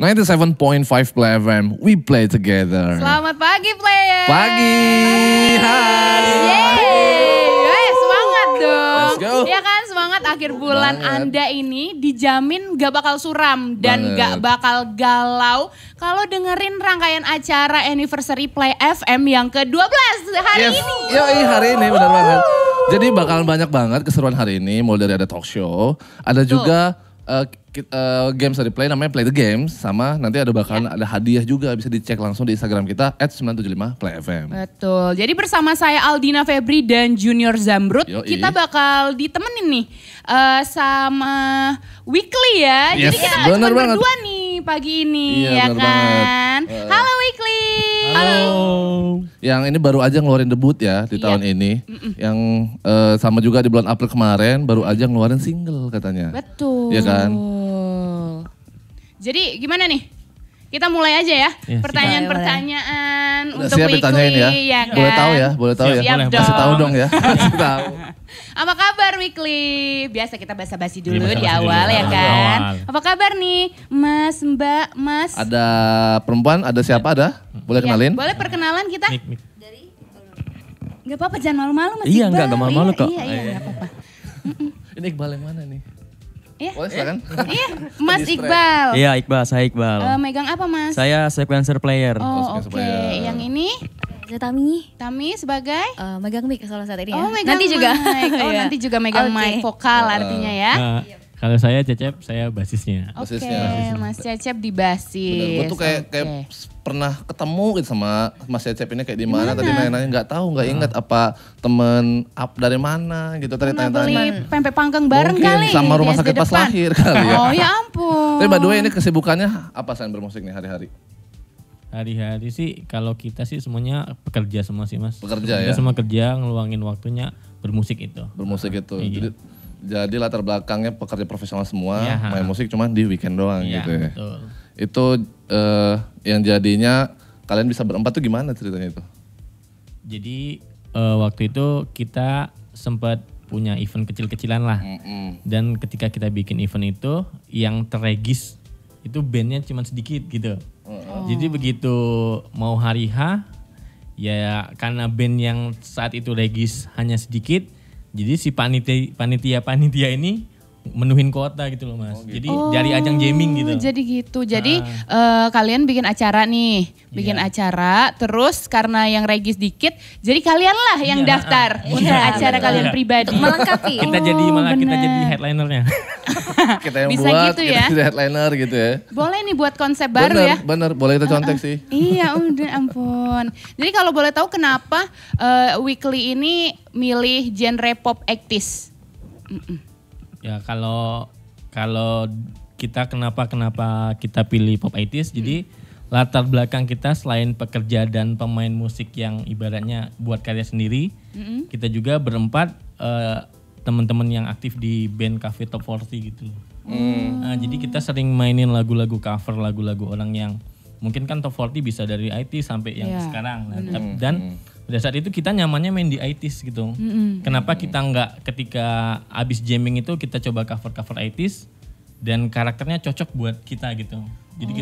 97.5 Play FM, we play together. Selamat pagi player. Pagi, hai. Yeay, semangat dong. Let's go. Ya kan, semangat akhir bulan Banget. Anda ini dijamin gak bakal suram dan Banget. gak bakal galau kalau dengerin rangkaian acara Anniversary Play FM yang ke-12 hari ini. Yoi, hari ini benar banget. Jadi bakalan banyak banget keseruan hari ini, mulai dari ada talk show, ada juga games dari Play namanya Play the Games, sama nanti ada bakalan ada hadiah juga, bisa dicek langsung di Instagram kita @975playfm. Betul. Jadi bersama saya Aldina Febri dan Junior Zamrud, Yoi. kita bakal ditemenin nih sama Weekly ya. Yes, Jadi kita gak bener cuma banget. berdua nih pagi ini, Iya, ya bener kan? banget. Halo Weekly. Halo. Yang ini baru aja ngeluarin debut ya di Iya. tahun ini. Yang sama juga di bulan April kemarin baru aja ngeluarin single katanya. Betul. Iya kan? Jadi gimana nih? Kita mulai aja ya. Ya, Pertanyaan-pertanyaan Udah untuk siap Weekly. ditanyain ya? Kan? Boleh tahu ya? Boleh tahu Siap, ya? boleh, Kasih tahu dong ya. Kasih tahu. Apa kabar Weekly? Biasa kita basa-basi dulu Iya, di basa-basi awal dulu. ya kan? Awal. Apa kabar nih Mas, Mbak, Mas? Ada perempuan, ada siapa ada? Boleh Ya, kenalin? boleh perkenalan kita? Mik. Gak apa-apa, jangan malu-malu Mas Iya, Iqbal. enggak malu-malu kok. Iya, gak apa-apa. Ini Iqbal yang mana nih? Iya, Boleh silakan. iya, Mas Distract. Iqbal. Iya, Iqbal, saya Iqbal. Megang apa Mas? Saya sequencer player. Oh, sequencer oke. player. Yang ini Saya Tami, Tami sebagai? megang mic soalnya saat ini ya. Oh, megang Nanti juga. mic. Oh, Iya. nanti juga megang Oke. mic vokal artinya ya. Nah, kalau saya Cecep, saya basisnya. Oke, basisnya. Mas Cecep di Bener, basis. gue tuh kayak Oke. pernah ketemu gitu sama Mas Cecep ini kayak di mana tadi nanya-nanya nggak tahu nggak ingat apa temen up dari mana gitu tadi Pernah beli tanya-tanya. pempek panggang bareng Mungkin kali sama rumah di SD sakit pas depan. lahir kali ya. Oh ya ampun. Tapi by the way ini kesibukannya apa selain bermusik nih hari-hari? Hari-hari sih kalau kita sih semuanya pekerja semua sih Mas. Pekerja Kita ya? semua kerja, ngeluangin waktunya bermusik itu. Bermusik itu. Iya. Jadi latar belakangnya pekerja profesional semua, Iya. main musik cuma di weekend doang Iya, gitu ya. betul. Itu yang jadinya kalian bisa berempat tuh gimana ceritanya itu? Jadi waktu itu kita sempat punya event kecil-kecilan lah. Dan ketika kita bikin event itu yang terregis itu bandnya cuma sedikit gitu. Jadi begitu mau hari H ya karena band yang saat itu regis hanya sedikit, jadi si panitia ini menuhin kuota gitu loh Mas. Jadi dari ajang jamming gitu. Jadi gitu. Jadi kalian bikin acara nih, bikin Iya. acara. Terus karena yang regis dikit, jadi kalian lah yang Iya, daftar untuk Iya, acara betul. kalian Iya. pribadi. Melengkapi. Kita jadi malah kita benar. jadi headlinernya. Kita yang Bisa buat, gitu kita ya? jadi headliner gitu ya. Boleh nih buat konsep baru bener, ya. Bener, boleh kita contek sih. Iya udah ampun. Jadi kalau boleh tahu kenapa Weekly ini milih genre pop 80s? Ya kalau kita kenapa kita pilih pop 80s, jadi latar belakang kita selain pekerja dan pemain musik yang ibaratnya buat karya sendiri, kita juga berempat teman-teman yang aktif di band Cafe Top 40 gitu. Nah, jadi kita sering mainin lagu-lagu cover, lagu-lagu orang yang mungkin kan Top 40 bisa dari IT sampai yang Iya, sekarang. Nah, dan pada saat itu kita nyamannya main di ITs gitu. Kenapa kita nggak ketika abis jamming itu kita coba cover-cover ITs dan karakternya cocok buat kita gitu. Jadi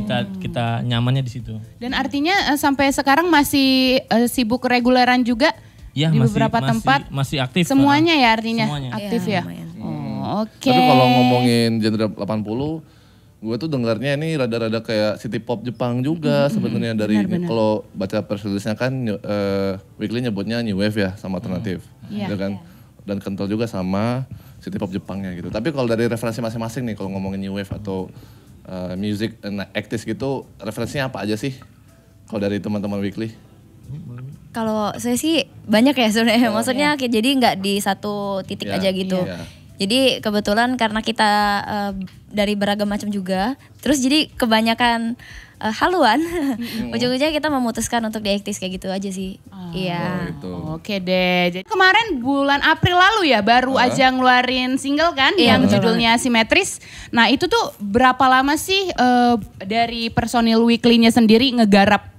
kita nyamannya di situ. Dan artinya sampai sekarang masih sibuk reguleran juga Ya, di beberapa tempat. masih aktif. Semuanya ya artinya Semuanya. aktif ya. Iya, lumayan. Oh, oke. Tapi kalau ngomongin genre 80, gue tuh dengarnya ini rada-rada kayak city pop Jepang juga sebenarnya dari ini. Kalau baca press release-nya kan Weekly nyebutnya new wave ya sama alternatif, Iya. gitu kan. Dan kental juga sama city pop Jepangnya gitu. Tapi kalau dari referensi masing-masing nih, kalau ngomongin new wave atau music and actis gitu, referensinya apa aja sih? Kalau dari teman-teman Weekly? Kalau saya sih banyak ya sebenarnya. Maksudnya jadi nggak di satu titik Iya, aja gitu. iya. Jadi kebetulan karena kita dari beragam macam juga, terus jadi kebanyakan haluan, ujung-ujungnya kita memutuskan untuk diaktif kayak gitu aja sih. Iya. Gitu. Oke deh. Jadi kemarin bulan April lalu ya baru aja ngeluarin single kan Iya, yang betul judulnya Simetris. Nah itu tuh berapa lama sih dari personil Weekly-nya sendiri ngegarap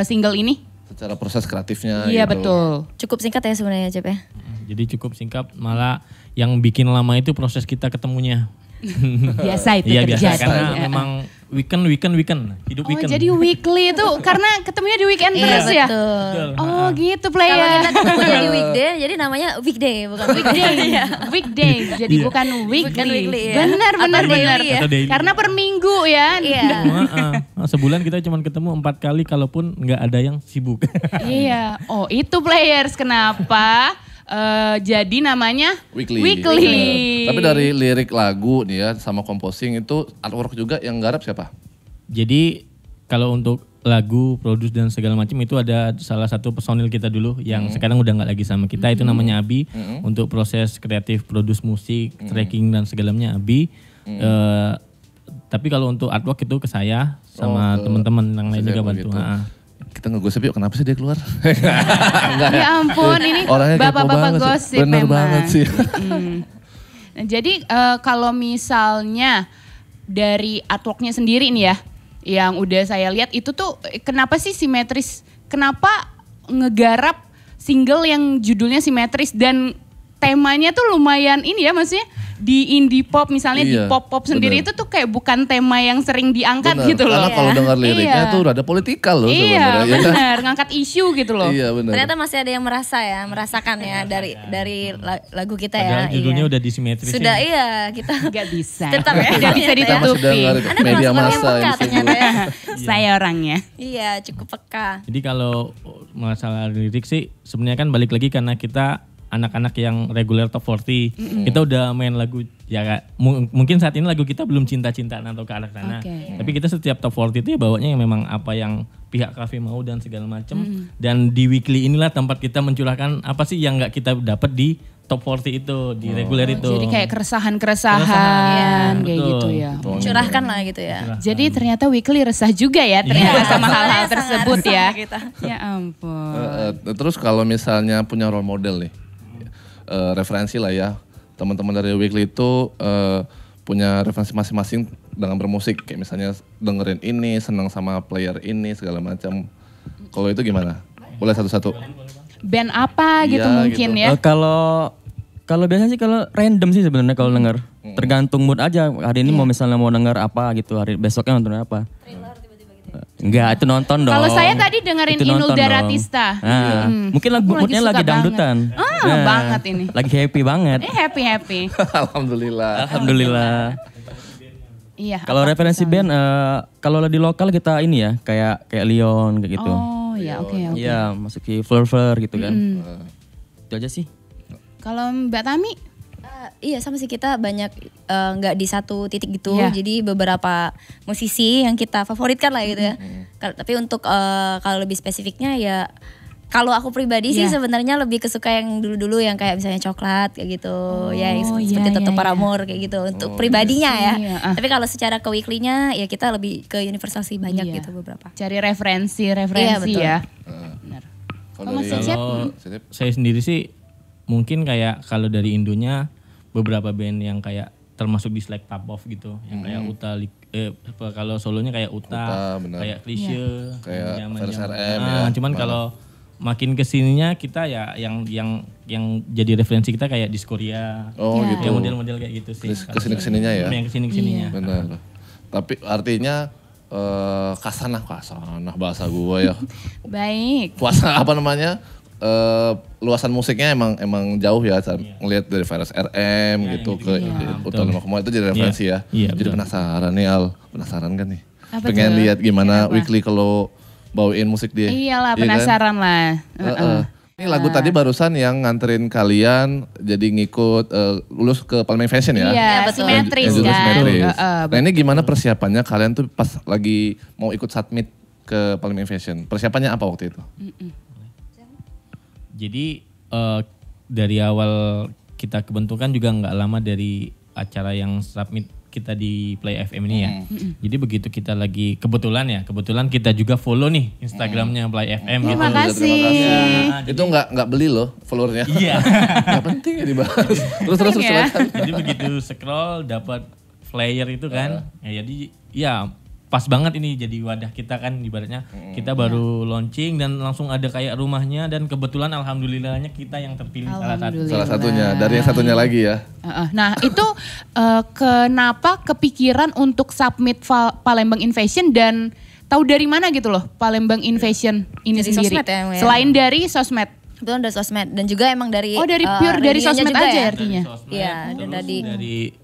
single ini? Secara proses kreatifnya Iya gitu. betul. Cukup singkat ya sebenarnya Cep ya. Jadi cukup singkat, malah yang bikin lama itu proses kita ketemunya. Biasa itu Iya terjadi. biasa karena memang weekend hidup Oh weekend. jadi weekly itu karena ketemunya di weekend Iya terus ya? betul. Oh gitu Kalau player. kita ketemu jadi weekday, jadi namanya weekday bukan Weekday, weekday, jadi bukan weekly. Bukan weekly, ya. Benar, Atau benar, daily, benar. ya. Atau daily. Karena per minggu ya. Iya. Sebulan kita cuma ketemu 4 kali kalaupun nggak ada yang sibuk. Iya. Oh itu players kenapa? Jadi namanya Weekly. Weekly. Bener. Tapi dari lirik lagu nih ya sama composing itu artwork juga yang garap siapa? Jadi kalau untuk lagu, produce dan segala macam itu ada salah satu personil kita dulu yang sekarang udah nggak lagi sama kita, itu namanya Abi. Untuk proses kreatif, produce musik, tracking dan segalanya Abi. Tapi kalau untuk artwork itu ke saya sama teman-teman yang lain juga bantu. Gitu. Ha. Kita ngegosip yuk, kenapa sih dia keluar? Enggak Ya ampun ini Orangnya kepo bapak-bapak banget sih. gosip Bener memang. banget sih. Nah, jadi kalau misalnya dari artworknya sendiri nih ya, yang udah saya lihat itu tuh kenapa sih simetris? Kenapa ngegarap single yang judulnya simetris dan temanya tuh lumayan ini ya, maksudnya di indie pop misalnya di Iya, pop sendiri bener. itu tuh kayak bukan tema yang sering diangkat Bener, gitu loh. karena kalau dengar liriknya Iya. tuh rada politikal loh Iya sebenarnya. ya kan? benar, ngangkat isu gitu loh. Iya benar. Ternyata masih ada yang merasakan ya dari lagu kita Padahal ya. judulnya Iya. udah disimetris. Sudah iya kita Gak bisa. Tetap ya. Tidak bisa Masih ditutupi. dengar itu. Anda Media termasuk orang yang massa peka yang ternyata ya. Saya orangnya. Iya cukup peka. Jadi kalau masalah lirik sih sebenarnya kan balik lagi karena kita anak-anak yang reguler top 40. Kita udah main lagu ya Kak. Mungkin saat ini lagu kita belum cinta-cintaan atau ke arah sana. Oke. Tapi kita setiap top 40 itu ya bawanya yang memang apa yang pihak kafe mau dan segala macam. Dan di weekly inilah tempat kita mencurahkan apa sih yang nggak kita dapat di top 40 itu, di reguler itu. Jadi kayak keresahan-keresahan Keresahan, kayak betul. gitu ya. Curahkan lah gitu ya. Jadi ternyata Weekly resah juga ya ternyata sama hal-hal Sangat tersebut resah ya. kita. Ya ampun. Terus kalau misalnya punya role model nih, referensi lah ya, teman-teman dari Weekly itu punya referensi masing-masing dengan bermusik, kayak misalnya dengerin ini, senang sama player ini segala macam. Kalau itu gimana? Boleh satu-satu? Band apa gitu Iya, mungkin gitu. ya. Kalau biasanya sih kalau random sih sebenarnya kalau denger. Tergantung mood aja. Hari ini mau misalnya mau denger apa gitu, hari besoknya nonton apa. Enggak, itu nonton dong. Kalau saya tadi dengerin Itu nonton Inul dong. Daratista. Nah, mungkin Aku moodnya suka lagi banget. dangdutan. Banget ini. Lagi happy banget. Happy. Alhamdulillah. Alhamdulillah. Iya. Kalau referensi band, kalau di lokal kita ini ya, kayak Leon kayak gitu. Oh ya oke. Iya, masuki Fleur gitu kan. Itu aja sih. Kalau Mbak Tami? Iya sama sih kita banyak nggak di satu titik gitu. Iya. Jadi beberapa musisi yang kita favoritkan lah gitu ya. Tapi untuk kalau lebih spesifiknya ya kalau aku pribadi sih Iya. sebenarnya lebih kesuka yang dulu-dulu yang kayak misalnya Coklat kayak gitu. Ya yang seperti iya, Toto iya. Paramore kayak gitu untuk pribadinya ya. Iya, Tapi kalau secara ke weekly-nya ya kita lebih ke Universal sih banyak Iya. gitu beberapa. Cari referensi Iya, betul. ya. Kalau Kamu dari siap? Sitip? Saya sendiri sih mungkin kayak kalau dari Indonya beberapa band yang kayak termasuk di Slack Top Off gitu, yang kayak Uta, kalau solonya kayak Uta, Uta, benar. kayak Krisye, Kayak zaman-zaman. Vers RM ya. Cuman kalau makin kesininya kita ya yang jadi referensi kita kayak Diskoria, Oh Ya. gitu. ya model-model kayak gitu sih. Kesini-kesininya ya. Yang kesini-kesininya. Benar. Tapi artinya kasanah bahasa gua ya. Baik. Puasa apa namanya? Luasan musiknya emang jauh ya saat ngelihat dari Virus RM gitu ke Utama Makumo itu jadi referensi ya. Iya, Jadi betul. penasaran nih Al, penasaran kan nih. Apa Pengen tuh? lihat gimana Kenapa? Weekly kalau bawain musik dia. Iyalah Iya kan? penasaran lah. Ini lagu tadi barusan yang nganterin kalian jadi ngikut lulus ke Palembang Fashion ya. Iya, betul. simetris Yang judul kan. Simetris. Heeh, Nah ini gimana persiapannya kalian tuh pas lagi mau ikut submit ke Palembang Fashion? Persiapannya apa waktu itu? Jadi dari awal kita kebentukan juga nggak lama dari acara yang submit kita di Play FM ini ya. Jadi begitu kita lagi kebetulan kita juga follow nih Instagramnya Play FM gitu. Terima kasih. Itu nggak beli loh followernya. Iya. Nggak penting ya dibahas. Terus Penting ya. silakan. Jadi begitu scroll dapat flyer itu kan. Ya, jadi ya pas banget ini jadi wadah kita kan ibaratnya kita baru launching dan langsung ada kayak rumahnya dan kebetulan alhamdulillahnya kita yang terpilih salah satu. Salah satunya dari yang satunya lagi ya. Nah itu kenapa kepikiran untuk submit Palembang Invasion dan tahu dari mana gitu loh Palembang Invasion ini Dari sendiri? sosmed ya, Mbak, ya? Selain dari sosmed. Itu dari sosmed dan juga emang dari Dari pure dari radionya sosmed juga aja ya. artinya. Iya, dan Dari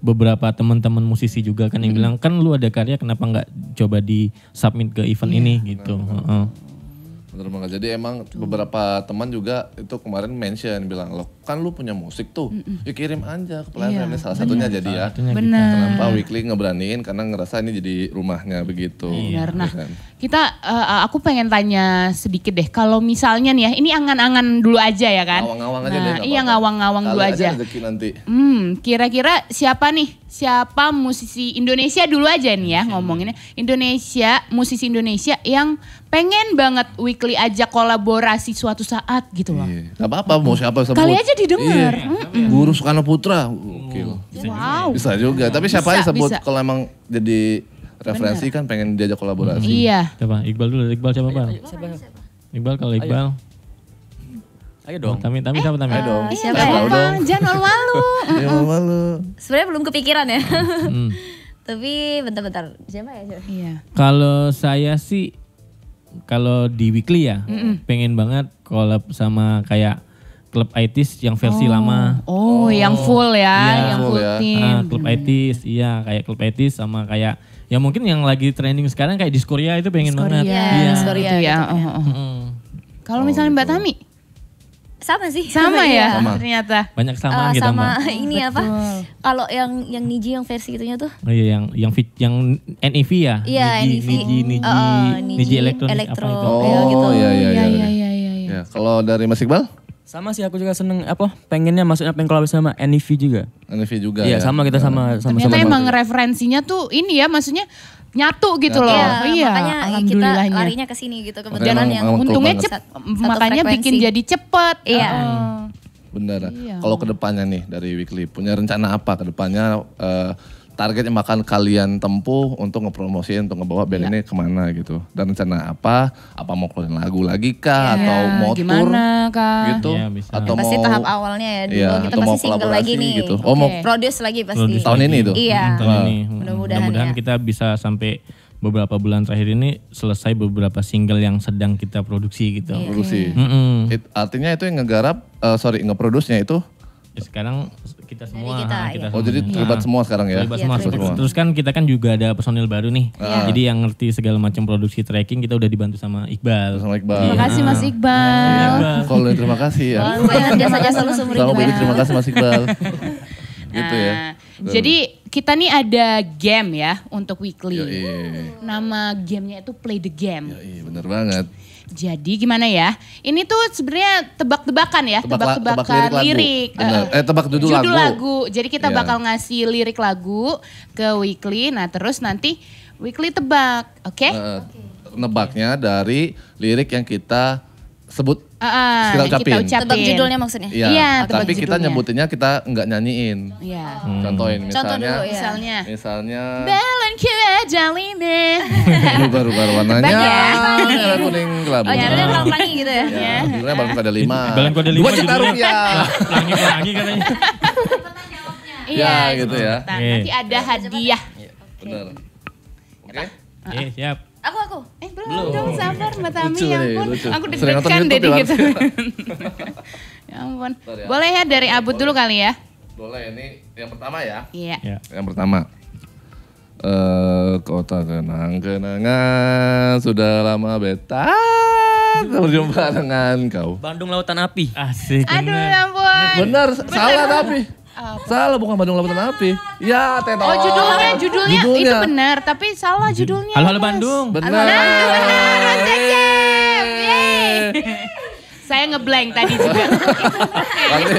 beberapa teman-teman musisi juga kan yang bilang kan lu ada karya kenapa nggak coba di submit ke event ini gitu. Bener banget. Jadi emang beberapa teman juga itu kemarin mention bilang, "Loh, kan lu punya musik tuh. Ya kirim aja ke Palembang." Ini salah satunya jadi ya. Benar. Kenapa Weekly ngeberaniin karena ngerasa ini jadi rumahnya begitu. Benar. Nah, Ya kan? kita aku pengen tanya sedikit deh. Kalau misalnya nih ya, ini angan-angan dulu aja ya kan? Ngawang-ngawang aja Nah, deh. nggak iya apa-apa. ngawang-ngawang dulu Kali aja. rezeki nanti. Kira-kira siapa nih? Siapa musisi Indonesia dulu aja nih ya ngomonginnya. Musisi Indonesia yang pengen banget Weekly ajak kolaborasi suatu saat gitu loh. Iya. Gak apa-apa mau siapa sebut. Kali aja didengar. Iya. Guru Soekarno Putra. Gokil. Wow. Bisa juga. Tapi siapa aja sebut bisa. kalau emang jadi referensi kan pengen diajak kolaborasi. Iya. Coba Iqbal dulu, Iqbal siapa Bang? Iqbal kalau Iqbal. Ayo dong. Tami siapa Tami? Ayo dong. Siapa Tahu ya? dong. Jangan malu. Ya malu. Sebenarnya belum kepikiran ya. Hmm. Tapi bentar-bentar. Siapa ya? Iya. Kalau saya sih kalau di Weekly ya pengen banget collab sama kayak klub ITIS yang versi lama. Oh, yang full ya, Iya. yang Full full ya. team. Klub ITIS, iya kayak klub ITIS sama kayak ya mungkin yang lagi trending sekarang kayak Diskoria itu pengen banget. Iya, Iya. gitu ya. Kalau misalnya Mbak Tami, Sama sih. sama ya Sama. ternyata. Banyak kesamaan kita sama Mbak. ini apa? Kalau yang Niji yang versi itunya tuh. Oh iya yang NEV ya? Iya, NEV. Niji elektronik apa itu? Oh gitu. iya. Iya. Ya, kalau dari Mas Iqbal? Sama sih aku juga seneng pengennya maksudnya pengen kolaborasi sama NEV juga. NV juga Iya ya. sama kita sama Ternyata emang referensinya tuh ini ya, maksudnya nyatu gitu loh. Iya, makanya kita alhamdulillahnya. larinya ke sini gitu Makanya kebetulan emang- yang emang Untungnya klub banget. makanya frekuensi. bikin jadi cepet. Iya. Bener. Iya. Kalau kedepannya nih dari Weekly punya rencana apa kedepannya? Target yang bakal kalian tempuh untuk ngepromosiin, untuk ngebawa band ini kemana gitu. Dan rencana apa? Apa mau keluarin lagu lagi kah? Atau mau tour gimana kak? gitu? Iya, bisa. Atau pasti mau tahap awalnya ya dulu Iya, kita atau mau pasti single kolaborasi lagi nih. gitu. Oh, mau Produce lagi pasti. Produce tahun lagi. ini tuh? Iya. Tahun ini. Mudah-mudahan ya. kita bisa sampai beberapa bulan terakhir ini selesai beberapa single yang sedang kita produksi gitu. produksi. Mm-mm. Artinya itu yang ngeproduce-nya itu Ya, sekarang kita semua. kita, kita iya. oh jadi terlibat semua sekarang ya? Terlibat Iya, semua. terlibat Terus kan kita kan juga ada personil baru nih. Jadi yang ngerti segala macam produksi tracking kita udah dibantu sama Iqbal. Sama Iqbal. Terima kasih Mas Iqbal. Kalau terima kasih ya. Banyak jasa-jasa lu seumur Sama hidup Bibi, ya. terima kasih Mas Iqbal. Gitu ya. Nah, jadi kita nih ada game ya untuk Weekly. Iya, Nama gamenya itu Play the Game. bener banget. Jadi gimana ya? Ini tuh sebenarnya tebak-tebakan ya, Tebak tebak-tebakan lirik lagu. lirik. Bener. Tebak judul lagu. Jadi kita Iya. bakal ngasih lirik lagu ke Weekly. Nah terus nanti Weekly tebak, oke? Nebaknya dari lirik yang kita sebut. Kita ucapin. Tebak judulnya maksudnya. Iya, Iya, tebak tapi kita judulnya. nyebutinnya kita nggak nyanyiin. Iya. Contohin Contoh misalnya. dulu ya. Misalnya. Misalnya. Balon kejaline. Baru warnanya. Bang ya? Merah kuning kelabu. Oh nyarinya pelangi gitu ya. Ya, judulnya baru ada 5. Balon kode 5 2 juta rupiah. Pelangi katanya. Ya, gitu ya. Nah, nanti ada hadiah. Bener. Oke. Siap. Aku. Belum dong, sabar Mbak Tami, Lucu ya nih, ampun. lucu. Aku Sering nonton deg-degan deh YouTube ya, gitu. Ya ampun. Boleh ya dari Abud dulu kali ya? Boleh, ini yang pertama ya. Iya. Ya. Yang pertama. Kota kenang-kenangan sudah lama beta berjumpa dengan kau. Bandung Lautan Api. Asik. Aduh bener. ya ampun. Benar, salah tapi. Salah bukan Bandung Lautan Api. Ya, Teh. Oh judulnya itu benar, tapi salah judulnya. Halo Mas. Bandung. Benar. Saya ngeblank tadi juga. Nanti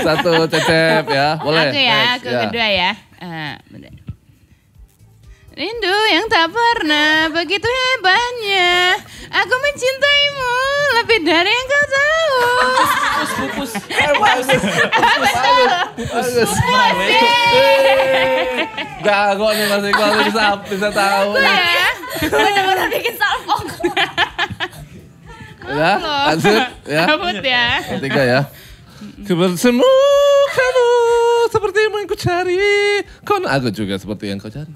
satu cecep ya, boleh. Aku ya, Next, aku kedua ya. Bener. Rindu yang tak pernah begitu hebatnya. Aku mencintaimu lebih dari yang kau tahu. Pupus. Bagus. Jago nih Mas Iqbal bisa tahu. Ya. Bener-bener bikin salpok. Ya, lanjut ya. Kabut ya. Ketiga ya. Bertemu kamu seperti yang ku cari. Aku juga seperti yang kau cari.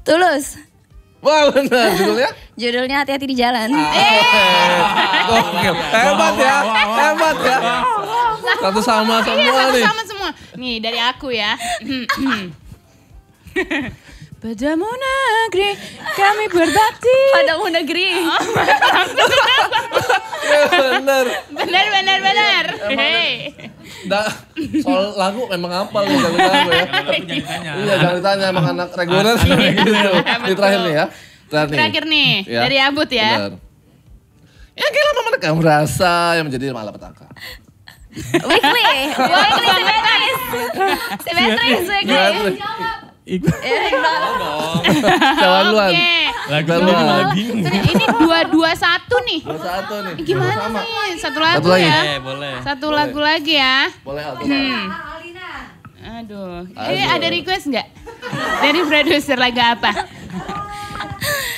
Tulus. Wah benar judulnya. Judulnya Hati-hati di Jalan. Gokil. Hebat ya. Hebat ya. Satu sama Iya, semua satu nih. sama semua. Nih dari aku ya. Padamu negeri kami berbakti. Padamu negeri. Bener. Benar. Hei. Soal lagu memang hafal nih jangan lagu ya. Jangan ditanya. Iya jangan ditanya emang anak reguler gitu. Ini terakhir nih ya. Terakhir nih Ya. dari Abut ya. Bener. Ya gila mama mereka merasa yang menjadi malapetaka. Weekly. Weekly simetris. Weekly. Jawa duluan. Oke. Lagu Jawa ini duluan. malah bingung. Ini 2-2-1 nih. Satu nih. Gimana Sama. nih? Satu lagu Satu lagi. ya. Boleh. Satu lagu lagi ya. Boleh Aldo. Aduh. Ini ada request nggak? Dari produser lagu apa?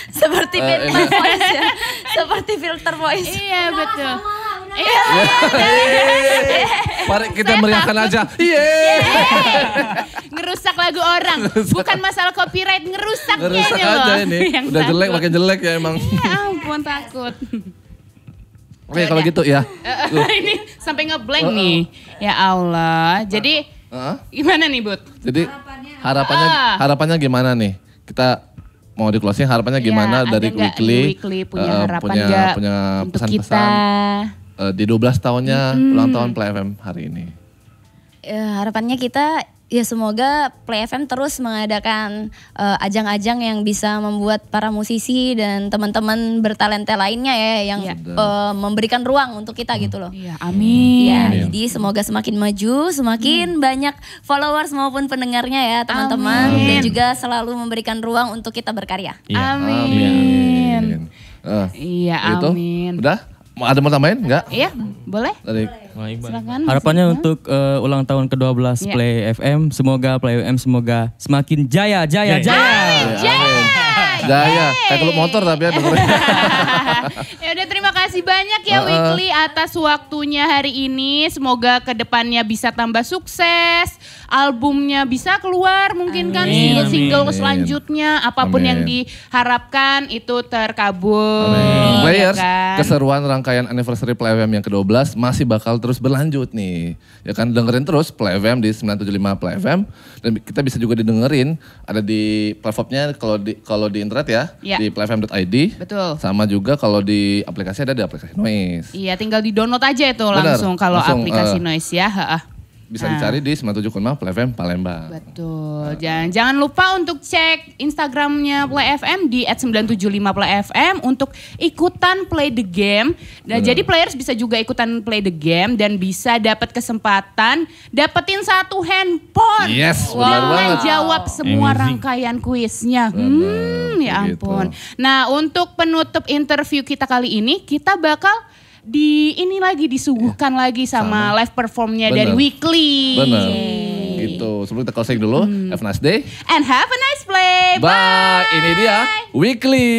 Seperti filter voice ya. Seperti filter voice. Iya betul. Iya. Mari kita meriahkan aja. Yeay. Ngerusak lagu orang. Bukan masalah copyright, ngerusaknya Ngerusak ini loh. aja ini. Yang Udah jelek takut. makin jelek ya emang. Ya ampun takut. Oke kalau gitu ya. Ini sampai ngeblank nih. Ya Allah. Jadi Heeh. gimana nih Bud? Jadi harapannya gimana nih? Kita mau di closing harapannya gimana Ya, dari ada nggak Weekly? Weekly punya harapan nggak punya untuk pesan-pesan kita? di 12 tahunnya ulang tahun Play FM hari ini. Ya, harapannya kita ya semoga Play FM terus mengadakan ajang-ajang yang bisa membuat para musisi dan teman-teman bertalenta lainnya ya yang Iya. memberikan ruang untuk kita gitu loh. Iya, amin. Ya, Amin. jadi semoga semakin maju, semakin banyak followers maupun pendengarnya ya teman-teman Amin. dan juga selalu memberikan ruang untuk kita berkarya. Iya. Amin. Iya, Gitu. amin. Udah? Ada mau tambahin? Enggak? Iya, boleh? Dari Wah, Iqbal. Silakan. Harapannya untuk ulang tahun ke-12 Iya. Play FM, semoga Play FM semoga semakin jaya. Amin. Jaya. Kayak klub motor tapi ya dengerin. Ya udah terima kasih banyak ya Weekly atas waktunya hari ini. Semoga kedepannya bisa tambah sukses. Albumnya bisa keluar mungkin kan single Amin. selanjutnya. Apapun Amin. yang diharapkan itu terkabul. Amin. ya Players, kan? keseruan rangkaian anniversary Play FM yang ke-12 masih bakal terus berlanjut nih. Ya kan dengerin terus Play FM di 975 Play FM dan kita bisa juga didengerin ada di platformnya kalau di internet ya, Ya. di playfm.id. Betul. Sama juga kalau di aplikasi ada di aplikasi Noise. Iya tinggal di download aja itu Benar, langsung kalau langsung, aplikasi Noise ya. Bisa dicari di 97,5 Play FM Palembang. Betul. Jangan lupa untuk cek Instagramnya Play FM di @975playfm untuk ikutan play the game. Nah, jadi players bisa juga ikutan play the game dan bisa dapat kesempatan dapetin satu handphone. Yes, benar Dengan banget. jawab semua Amazing. rangkaian kuisnya. Ya begitu. ampun. Nah, untuk penutup interview kita kali ini kita bakal disuguhkan lagi sama live performnya dari Bener. Weekly. Benar. Gitu. Sebelum kita closing dulu, have a nice day. And have a nice play. Bye. Ini dia Weekly.